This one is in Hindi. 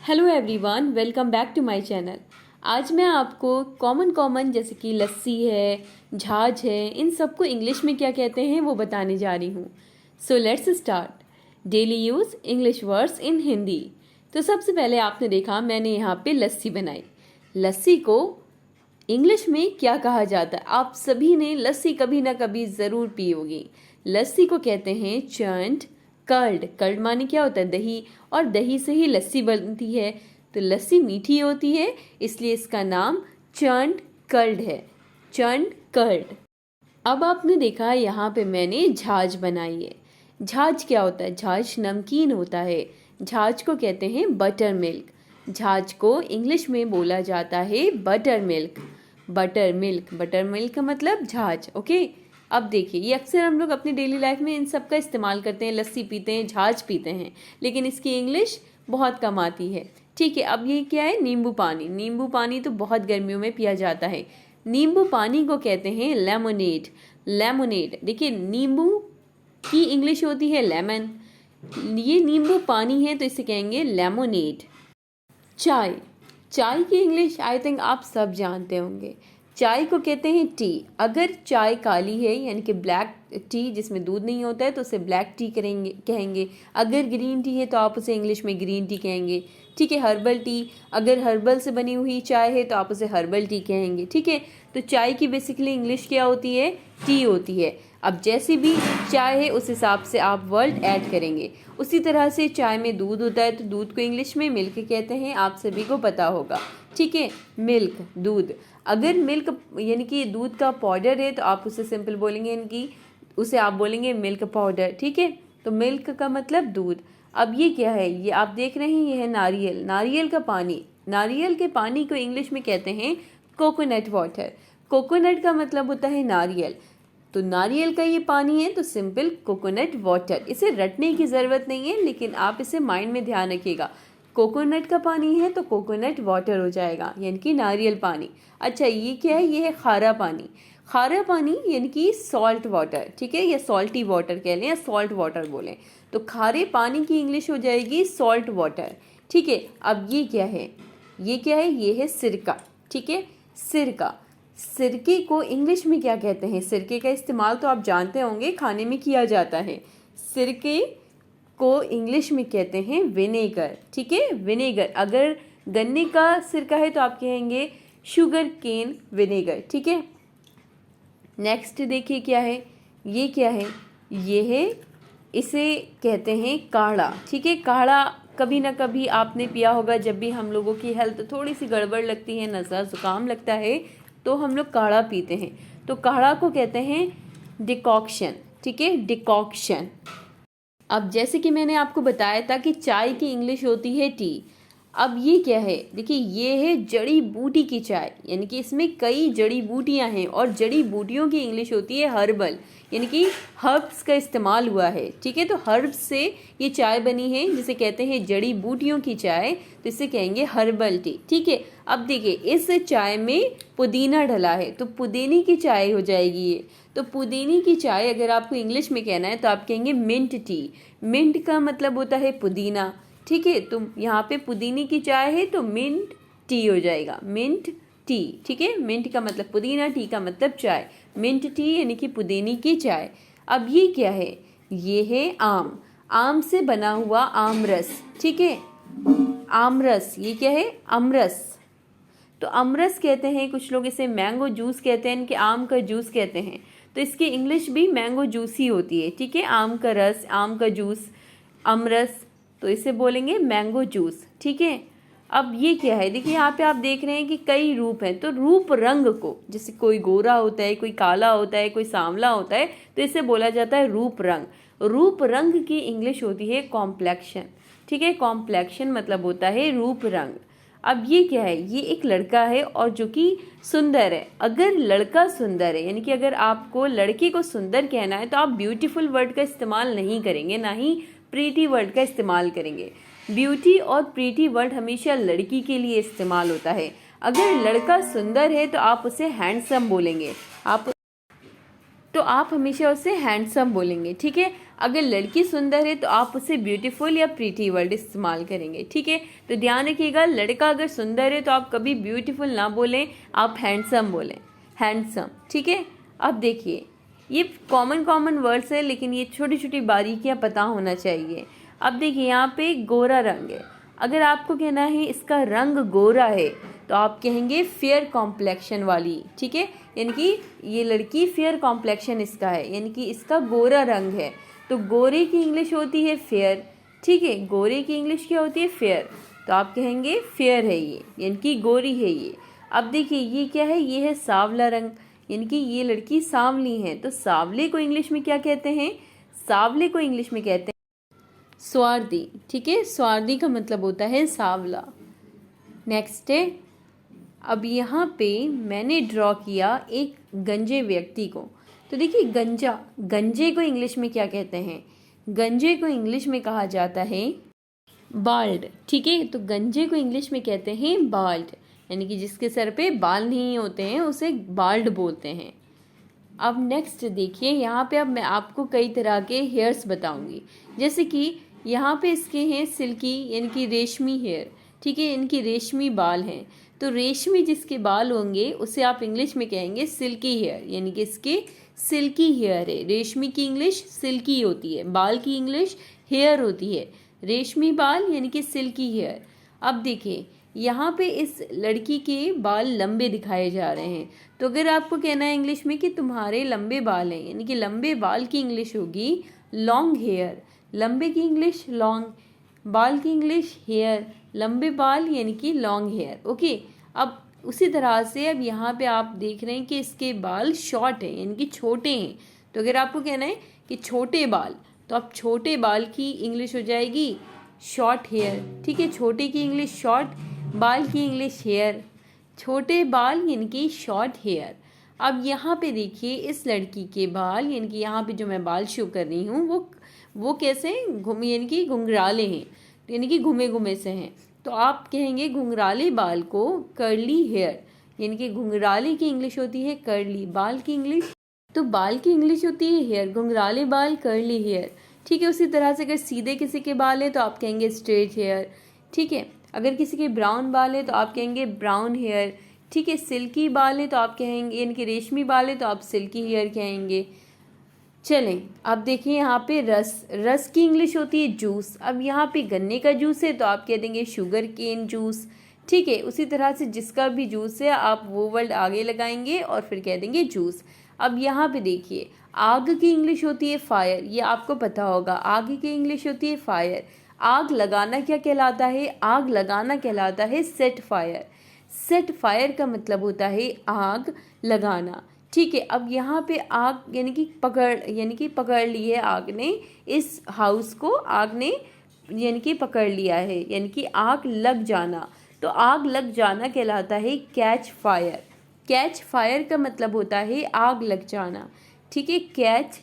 Hello everyone, welcome back to my channel. आज मैं आपको कॉमन जैसे कि लस्सी है, छाछ है, इन सबको इंग्लिश में क्या कहते हैं वो बताने जा रही हूँ। So let's start. Daily use English words in Hindi. तो सबसे पहले आपने देखा मैंने यहाँ पे लस्सी बनाई। लस्सी को इंग्लिश में क्या कहा जाता है? आप सभी ने लस्सी कभी ना कभी ज़रूर पी होगी। लस्सी को कहते हैं चर्न्ड कर्ड। कर्ड माने क्या होता है? दही, और दही से ही लस्सी बनती है। तो लस्सी मीठी होती है, इसलिए इसका नाम चर्न्ड कर्ड है। चर्न्ड कर्ड। अब आपने देखा यहाँ पे मैंने छाछ बनाई है। छाछ क्या होता है? छाछ नमकीन होता है। छाछ को कहते हैं बटर मिल्क। छाछ को इंग्लिश में बोला जाता है butter milk. Butter milk, butter milk का मतलब छाछ। ओके, अब देखिए ये अक्सर हम लोग अपनी डेली लाइफ में इन सब का इस्तेमाल करते हैं। लस्सी पीते हैं, छाछ पीते हैं, लेकिन इसकी इंग्लिश बहुत कम आती है। ठीक है, अब ये क्या है? नींबू पानी। नींबू पानी तो बहुत गर्मियों में पिया जाता है। नींबू पानी को कहते हैं लेमोनेड। लेमोनेड, देखिए नींबू की इंग्लिश होती है लेमन। ये नींबू पानी है तो इसे कहेंगे लेमोनेड। चाय। चाय की इंग्लिश आई थिंक आप सब जानते होंगे। चाय को कहते हैं टी। अगर चाय काली है यानी कि ब्लैक टी जिसमें दूध नहीं होता है तो उसे ब्लैक टी कहेंगे। अगर ग्रीन टी है तो आप उसे इंग्लिश में ग्रीन टी कहेंगे। ठीक है, हर्बल टी, अगर हर्बल से बनी हुई चाय है तो आप उसे हर्बल टी कहेंगे। ठीक है, तो चाय की बेसिकली इंग्लिश क्या होती है? टी होती है। अब जैसी भी चाय है उस हिसाब से आप वर्ड ऐड करेंगे। उसी तरह से चाय में दूध होता है तो दूध को इंग्लिश में मिल्क कहते हैं, आप सभी को पता होगा। ठीक है, मिल्क, दूध। अगर मिल्क यानी कि दूध का पाउडर है तो आप उसे सिंपल बोलेंगे, यानी कि उसे आप बोलेंगे मिल्क पाउडर। ठीक है, तो मिल्क का मतलब दूध। अब ये क्या है? ये आप देख रहे हैं, ये है नारियल। नारियल का पानी। नारियल के पानी को इंग्लिश में कहते हैं कोकोनट वाटर। कोकोनट का मतलब होता है नारियल, तो नारियल का ये पानी है तो सिंपल कोकोनट वाटर। इसे रटने की ज़रूरत नहीं है, लेकिन आप इसे माइंड में ध्यान रखिएगा। कोकोनट का पानी है तो कोकोनट वाटर हो जाएगा, यानी कि नारियल पानी। अच्छा, ये क्या है? ये है खारा पानी। खारा पानी यानी कि सॉल्ट वाटर। ठीक है, या सॉल्टी वाटर कह लें या सॉल्ट वाटर बोलें, तो खारे पानी की इंग्लिश हो जाएगी सॉल्ट वाटर। ठीक है, अब ये क्या है? ये क्या है? ये है सिरका। ठीक है, सिरका। सिरके को इंग्लिश में क्या कहते हैं? सिरके का इस्तेमाल तो आप जानते होंगे, खाने में किया जाता है। सिरके को इंग्लिश में कहते हैं विनेगर। ठीक है, विनेगर। अगर गन्ने का सिरका है तो आप कहेंगे शुगर केन विनेगर। ठीक है, नेक्स्ट देखिए क्या है? ये क्या है? ये है, इसे कहते हैं काढ़ा। ठीक है, काढ़ा कभी ना कभी आपने पिया होगा। जब भी हम लोगों की हेल्थ थोड़ी सी गड़बड़ लगती है, नज़ला ज़ुकाम लगता है, तो हम लोग काढ़ा पीते हैं। तो काढ़ा को कहते हैं डिकॉक्शन। ठीक है, डिकॉक्शन। अब जैसे कि मैंने आपको बताया था कि चाय की इंग्लिश होती है टी। अब ये क्या है? देखिए ये है जड़ी बूटी की चाय, यानी कि इसमें कई जड़ी बूटियां हैं, और जड़ी बूटियों की इंग्लिश होती है हर्बल, यानी कि हर्ब्स का इस्तेमाल हुआ है। ठीक है, तो हर्ब्स से ये चाय बनी है जिसे कहते हैं जड़ी बूटियों की चाय, तो इसे कहेंगे हर्बल टी। ठीक है, अब देखिए इस चाय में पुदीना डला है तो पुदीने की चाय हो जाएगी ये। तो पुदीने की चाय अगर आपको इंग्लिश में कहना है तो आप कहेंगे मिंट टी। मिंट का मतलब होता है पुदीना। ठीक है, तो यहाँ पे पुदीने की चाय है तो मिंट टी हो जाएगा, मिंट टी। ठीक है, मिंट का मतलब पुदीना, टी का मतलब चाय। मिंट टी यानी कि पुदीने की चाय। अब ये क्या है? ये है आम। आम से बना हुआ आमरस। ठीक है, आमरस। ये क्या है? अमरस। तो अमरस कहते हैं, कुछ लोग इसे मैंगो जूस कहते हैं, इनके आम का जूस कहते हैं, तो इसकी इंग्लिश भी मैंगो जूस ही होती है। ठीक है, आम का रस, आम का जूस, अमरस, तो इसे बोलेंगे मैंगो जूस। ठीक है, अब ये क्या है? देखिए यहाँ पे आप देख रहे हैं कि कई रूप हैं, तो रूप रंग को, जैसे कोई गोरा होता है, कोई काला होता है, कोई सांवला होता है, तो इसे बोला जाता है रूप रंग। रूप रंग की इंग्लिश होती है कॉम्प्लेक्शन। ठीक है, कॉम्प्लेक्शन मतलब होता है रूप रंग। अब ये क्या है? ये एक लड़का है और जो कि सुंदर है। अगर लड़का सुंदर है, यानी कि अगर आपको लड़के को सुंदर कहना है तो आप ब्यूटीफुल वर्ड का इस्तेमाल नहीं करेंगे, ना ही प्रीटी वर्ड का इस्तेमाल करेंगे। ब्यूटी और प्रीटी वर्ड हमेशा लड़की के लिए इस्तेमाल होता है। अगर लड़का सुंदर है तो आप उसे हैंडसम बोलेंगे। आप तो आप हमेशा उसे हैंडसम बोलेंगे, ठीक है। अगर लड़की सुंदर है तो आप उसे ब्यूटीफुल या प्रीटी वर्ड इस्तेमाल करेंगे, ठीक है। तो ध्यान रखिएगा, लड़का अगर सुंदर है तो आप कभी ब्यूटीफुल ना बोलें, आप हैंडसम बोलें, हैंडसम, ठीक है। अब देखिए, ये कॉमन वर्ड्स है, लेकिन ये छोटी छोटी बारीकियाँ पता होना चाहिए। अब देखिए, यहाँ पे गोरा रंग है। अगर आपको कहना है इसका रंग गोरा है तो आप कहेंगे फेयर कॉम्प्लेक्शन वाली, ठीक है। यानी कि ये लड़की फेयर कॉम्प्लेक्शन इसका है, यानी कि इसका गोरा रंग है। तो गोरे की इंग्लिश होती है फेयर, ठीक है। गोरे की इंग्लिश क्या होती है? फेयर। तो आप कहेंगे फेयर है ये, यानी कि गोरी है ये। अब देखिए, ये क्या है? ये है सांवला रंग, यानी कि ये लड़की सांवली है। तो सांवले को इंग्लिश में क्या कहते हैं? सांवले को इंग्लिश में कहते हैं स्वार्थी, ठीक है। स्वार्थी का मतलब होता है सांवला। नेक्स्ट है, अब यहाँ पे मैंने ड्रॉ किया एक गंजे व्यक्ति को। तो देखिए, गंजे को इंग्लिश में क्या कहते हैं? गंजे को इंग्लिश में कहा जाता है बाल्ड, ठीक है। तो गंजे को इंग्लिश में कहते हैं बाल्ड, यानी कि जिसके सर पे बाल नहीं होते हैं उसे बाल्ड बोलते हैं। अब नेक्स्ट देखिए, यहाँ पे अब मैं आपको कई तरह के हेयर्स बताऊंगी। जैसे कि यहाँ पे इसके हैं सिल्की, यानी कि रेशमी हेयर, ठीक है। इनकी रेशमी बाल हैं। तो रेशमी जिसके बाल होंगे उसे आप इंग्लिश में कहेंगे सिल्की हेयर, यानी कि इसके सिल्की हेयर है। रेशमी की इंग्लिश सिल्की होती है, बाल की इंग्लिश हेयर होती है। रेशमी बाल यानी कि सिल्की हेयर। अब देखिए, यहाँ पे इस लड़की के बाल लंबे दिखाए जा रहे हैं। तो अगर आपको कहना है इंग्लिश में कि तुम्हारे लंबे बाल हैं, यानी कि लंबे बाल की इंग्लिश होगी लॉन्ग हेयर। लंबे की इंग्लिश लॉन्ग, बाल की इंग्लिश हेयर, लंबे बाल यानी कि लॉन्ग हेयर, ओके। अब उसी तरह से अब यहाँ पे आप देख रहे हैं कि इसके बाल शॉर्ट हैं, यानी कि छोटे हैं। तो अगर आपको कहना है कि छोटे बाल, तो अब छोटे बाल की इंग्लिश हो जाएगी शॉर्ट हेयर, ठीक है। छोटे की इंग्लिश शॉर्ट, बाल की इंग्लिश हेयर। छोटे बाल यानी कि शॉर्ट हेयर। अब यहाँ पे देखिए, इस लड़की के बाल, यानी कि यहाँ पे जो मैं बाल शो कर रही हूँ वो कैसे घूमे, यानी कि घुंघराले हैं, यानी कि घुमे घुमे से हैं। तो आप कहेंगे घुंघराले बाल को कर्ली हेयर, यानी कि घुंघराले की इंग्लिश होती है कर्ली, बाल की इंग्लिश, तो बाल की इंग्लिश होती है हेयर, घुंघराले बाल कर्ली हेयर, ठीक है। उसी तरह से अगर सीधे किसी के बाल है तो आप कहेंगे स्ट्रेट हेयर, ठीक है। अगर किसी के ब्राउन बाल है तो आप कहेंगे ब्राउन हेयर, ठीक है। सिल्की बाल है तो आप कहेंगे, यानी कि रेशमी बाल है तो आप सिल्की हेयर कहेंगे। चलें, अब देखिए यहाँ पे रस की इंग्लिश होती है जूस। अब यहाँ पे गन्ने का जूस है तो आप कह देंगे शुगर केन जूस, ठीक है। उसी तरह से जिसका भी जूस है आप वो वर्ड आगे लगाएंगे और फिर कह देंगे जूस। अब यहाँ पे देखिए, आग की इंग्लिश होती है फायर, ये आपको पता होगा, आग की इंग्लिश होती है फायर। आग लगाना क्या कहलाता है? आग लगाना कहलाता है सेट फायर। सेट फायर का मतलब होता है आग लगाना, ठीक है। अब यहाँ पे आग यानी कि पकड़ ली है आग ने, इस हाउस को आग ने यानी कि पकड़ लिया है, यानी कि आग लग जाना। तो आग लग जाना कहलाता है कैच फायर। कैच फायर का मतलब होता है आग लग जाना, ठीक है। कैच